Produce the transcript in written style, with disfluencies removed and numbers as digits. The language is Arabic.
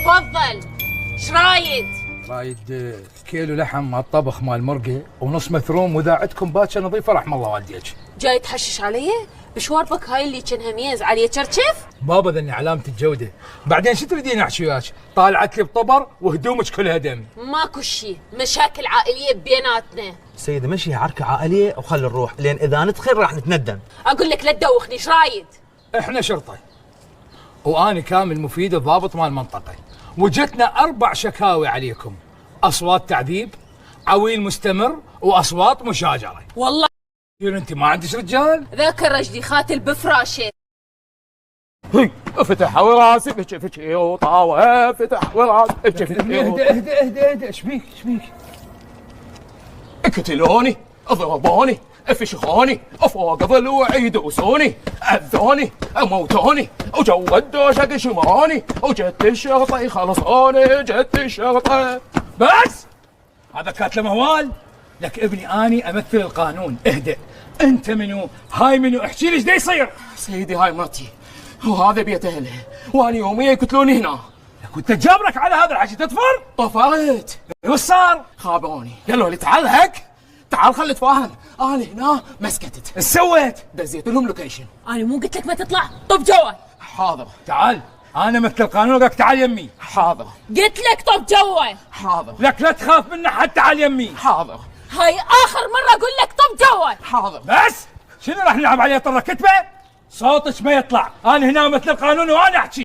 تفضل. شرايد؟ رايد كيلو لحم مع الطبخ مال مرقه ونص مثروم، واذا عندكم باكه نظيفه رحم الله والديك. جاي تحشش علي؟ بشواربك هاي اللي كانها ميز عليه شرشف؟ بابا ذني علامه الجوده. بعدين شو تريدين احكي وياك؟ طالعت لي بطبر وهدومك كلها دم. ماكو شيء، مشاكل عائليه بيناتنا. سيدة مشي عركة عائلية وخلي نروح، لين إذا ندخل راح نتندم. اقول لك لا تدوخني. شرايد؟ احنا شرطه واني كامل مفيد الضابط مال المنطقه، وجتنا 4 شكاوي عليكم: اصوات تعذيب، عويل مستمر، واصوات مشاجره. والله انت ما عندك رجال؟ ذاك الرجلي خاتل بفراشه. هي افتح وراسي فكي وطاوه، افتح وراسي فكي. اهدى ايش بيك ايش بيك؟ اقتلوني، ضربوني، افشخوني، فوق ضلوعي يدوسوني، اذوني، موتوني، وجو الدوشه قشموني، وجت الشرطه يخلصوني، جت الشرطه. بس هذا كاتله موال. لك ابني اني امثل القانون. اهدأ. انت منو؟ هاي منو؟ احكي لي ايش دا يصير؟ سيدي هاي مرتي وهذا بيت اهله، واني يوميا يقتلوني هنا. لك وانت جابرك على هذا الحكي تطفر؟ طفرت. وش صار؟ خابروني، قالوا لي تعال هك، تعال خلي نتفاهم. انا هنا ما سكتت. ايش سويت؟ دزيت لهم لوكيشن. انا مو قلت لك ما تطلع؟ طب جوا. حاضر. تعال انا مثل القانون، لك تعال يمي. حاضر. قلت لك طب جوا. حاضر. لك لا تخاف منه، حتى تعال يمي. حاضر. هاي اخر مره اقول لك طب جوا. حاضر. بس شنو راح نلعب عليه طره كتبه؟ صوتك ما يطلع. انا هنا مثل القانون وانا احكي.